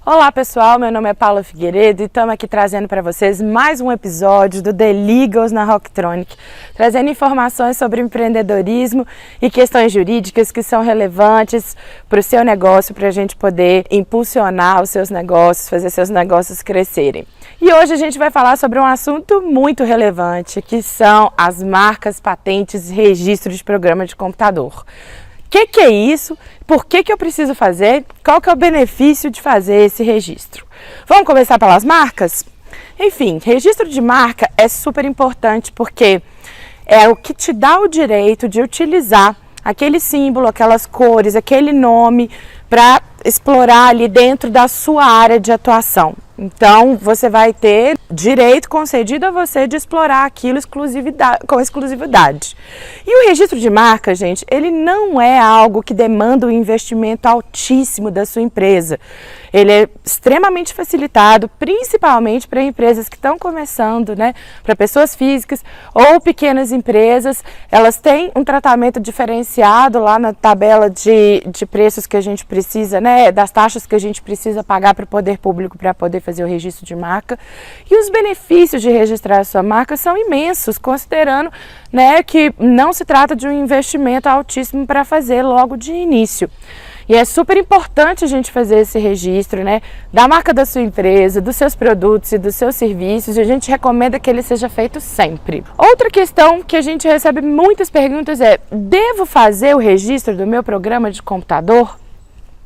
Olá pessoal, meu nome é Paula Figueiredo e estamos aqui trazendo para vocês mais um episódio do The Legals na Rocktronic, trazendo informações sobre empreendedorismo e questões jurídicas que são relevantes para o seu negócio, para a gente poder impulsionar os seus negócios, fazer seus negócios crescerem. E hoje a gente vai falar sobre um assunto muito relevante, que são as marcas, patentes e registro de programa de computador. O que é isso? Por que eu preciso fazer? Qual que é o benefício de fazer esse registro? Vamos começar pelas marcas? Enfim, registro de marca é super importante porque é o que te dá o direito de utilizar aquele símbolo, aquelas cores, aquele nome para explorar ali dentro da sua área de atuação. Então, você vai ter direito concedido a você de explorar aquilo com exclusividade. E o registro de marca, gente, ele não é algo que demanda um investimento altíssimo da sua empresa. Ele é extremamente facilitado, principalmente para empresas que estão começando, né? Para pessoas físicas ou pequenas empresas. Elas têm um tratamento diferenciado lá na tabela de preços que a gente precisa, né? Das taxas que a gente precisa pagar para o poder público para poder fazer o registro de marca. E os benefícios de registrar a sua marca são imensos, considerando, né, que não se trata de um investimento altíssimo para fazer logo de início. E é super importante a gente fazer esse registro, né, da marca da sua empresa, dos seus produtos e dos seus serviços, e a gente recomenda que ele seja feito sempre. Outra questão que a gente recebe muitas perguntas é: devo fazer o registro do meu programa de computador?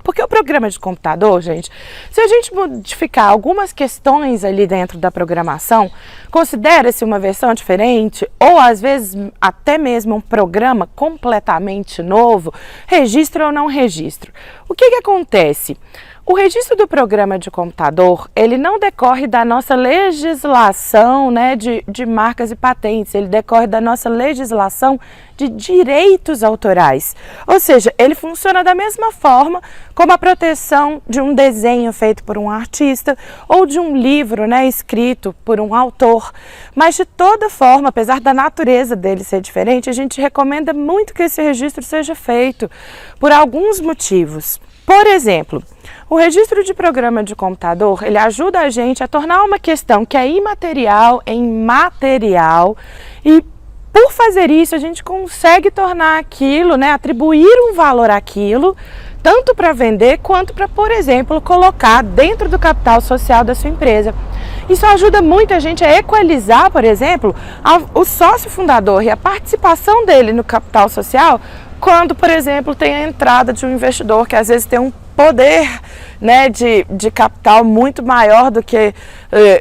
Porque o programa de computador, gente, se a gente modificar algumas questões ali dentro da programação, considera-se uma versão diferente ou às vezes até mesmo um programa completamente novo, registro ou não registro. O que acontece? O registro do programa de computador, ele não decorre da nossa legislação, né, de marcas e patentes, ele decorre da nossa legislação de direitos autorais. Ou seja, ele funciona da mesma forma como a proteção de um desenho feito por um artista ou de um livro, né, escrito por um autor. Mas de toda forma, apesar da natureza dele ser diferente, a gente recomenda muito que esse registro seja feito por alguns motivos. Por exemplo, o registro de programa de computador, ele ajuda a gente a tornar uma questão que é imaterial em material e, por fazer isso, a gente consegue tornar aquilo, né, atribuir um valor àquilo, tanto para vender quanto para, por exemplo, colocar dentro do capital social da sua empresa. Isso ajuda muito a gente a equalizar, por exemplo, o sócio fundador e a participação dele no capital social, quando, por exemplo, tem a entrada de um investidor que às vezes tem um poder, né, de capital muito maior do que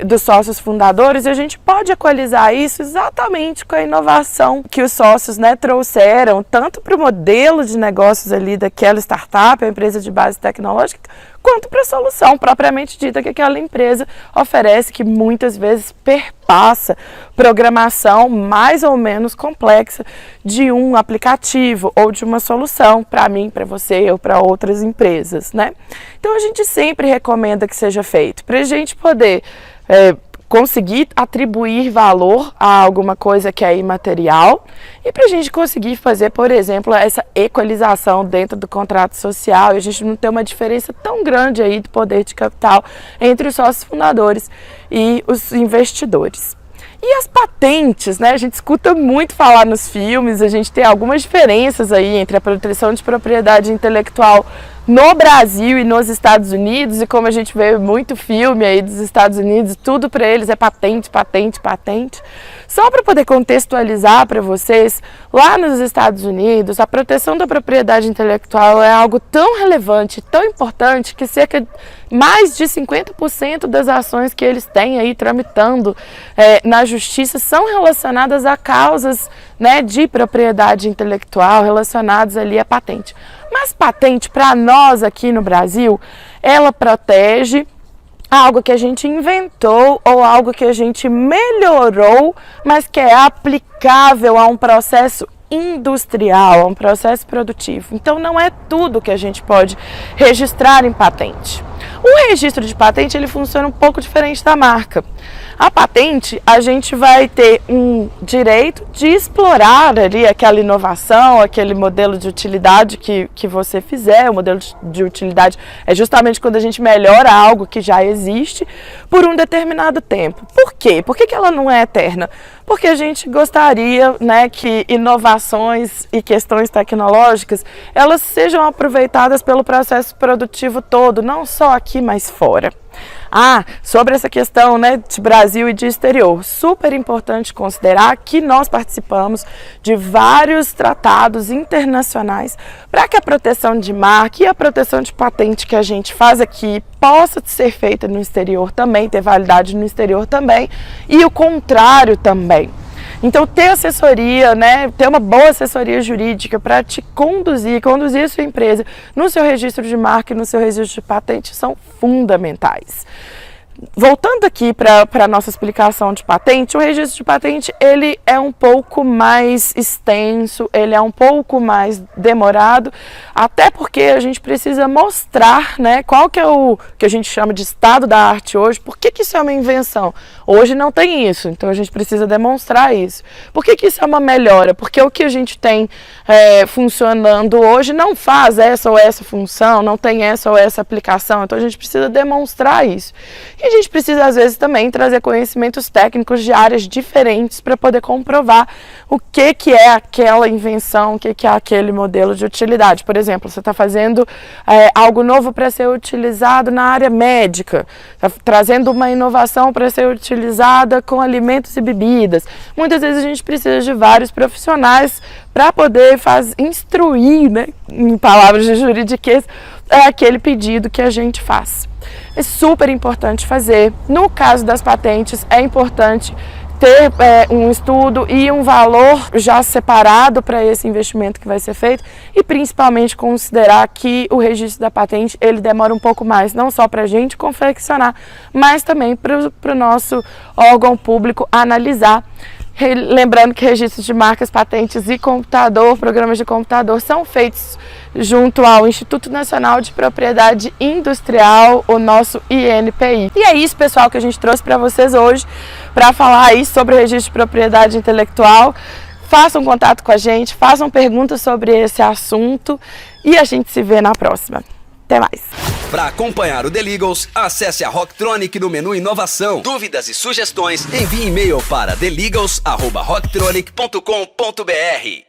dos sócios fundadores, e a gente pode equalizar isso exatamente com a inovação que os sócios, né, trouxeram, tanto para o modelo de negócios ali daquela startup, a empresa de base tecnológica, quanto para a solução propriamente dita que aquela empresa oferece, que muitas vezes perpassa programação mais ou menos complexa de um aplicativo ou de uma solução para mim, para você ou para outras empresas, né? Então a gente sempre recomenda que seja feito para a gente poder conseguir atribuir valor a alguma coisa que é imaterial e para a gente conseguir fazer, por exemplo, essa equalização dentro do contrato social e a gente não ter uma diferença tão grande aí do poder de capital entre os sócios fundadores e os investidores. E as patentes, né? A gente escuta muito falar nos filmes, a gente tem algumas diferenças aí entre a proteção de propriedade intelectual no Brasil e nos Estados Unidos, e como a gente vê muito filme aí dos Estados Unidos, tudo para eles é patente, patente, patente. Só para poder contextualizar para vocês, lá nos Estados Unidos, a proteção da propriedade intelectual é algo tão relevante, tão importante, que mais de 50% das ações que eles têm aí tramitando na justiça são relacionadas a causas, né, de propriedade intelectual, relacionadas ali à patente. Mas patente, para nós aqui no Brasil, ela protege algo que a gente inventou ou algo que a gente melhorou, mas que é aplicável a um processo industrial, a um processo produtivo. Então não é tudo que a gente pode registrar em patente. O registro de patente, ele funciona um pouco diferente da marca. A patente, a gente vai ter um direito de explorar ali aquela inovação, aquele modelo de utilidade que você fizer. O modelo de utilidade é justamente quando a gente melhora algo que já existe por um determinado tempo. Por quê? Por que ela não é eterna? Porque a gente gostaria, né, que inovações e questões tecnológicas, elas sejam aproveitadas pelo processo produtivo todo, não só aqui, mas fora. Sobre essa questão, né, de Brasil e de exterior, super importante considerar que nós participamos de vários tratados internacionais para que a proteção de marca e a proteção de patente que a gente faz aqui possa ser feita no exterior também, ter validade no exterior também, e o contrário também. Então, ter assessoria, né, ter uma boa assessoria jurídica para te conduzir a sua empresa no seu registro de marca e no seu registro de patente são fundamentais. Voltando aqui para a nossa explicação de patente, o registro de patente ele é um pouco mais extenso, ele é um pouco mais demorado, até porque a gente precisa mostrar, né, qual que é o que a gente chama de estado da arte hoje. Por que isso é uma invenção? Hoje não tem isso, então a gente precisa demonstrar isso. Por que isso é uma melhora? Porque o que a gente tem funcionando hoje não faz essa ou essa função, não tem essa ou essa aplicação, então a gente precisa demonstrar isso. E a gente precisa, às vezes, também trazer conhecimentos técnicos de áreas diferentes para poder comprovar o que é aquela invenção, o que é aquele modelo de utilidade. Por exemplo, você está fazendo algo novo para ser utilizado na área médica, está trazendo uma inovação para ser utilizada com alimentos e bebidas. Muitas vezes a gente precisa de vários profissionais para poder instruir, né, em palavras de juridiquês, aquele pedido que a gente faz. É super importante fazer. No caso das patentes, é importante ter um estudo e um valor já separado para esse investimento que vai ser feito e principalmente considerar que o registro da patente ele demora um pouco mais, não só para a gente confeccionar, mas também para o nosso órgão público analisar. Lembrando que registros de marcas, patentes e computador, programas de computador são feitos junto ao Instituto Nacional de Propriedade Industrial, o nosso INPI. E é isso, pessoal, que a gente trouxe para vocês hoje, para falar aí sobre o registro de propriedade intelectual. Façam contato com a gente, façam perguntas sobre esse assunto e a gente se vê na próxima. Até mais! Para acompanhar o The Legals, acesse a Rocktronic no menu Inovação. Dúvidas e sugestões, envie e-mail para thelegals@rocktronic.com.br.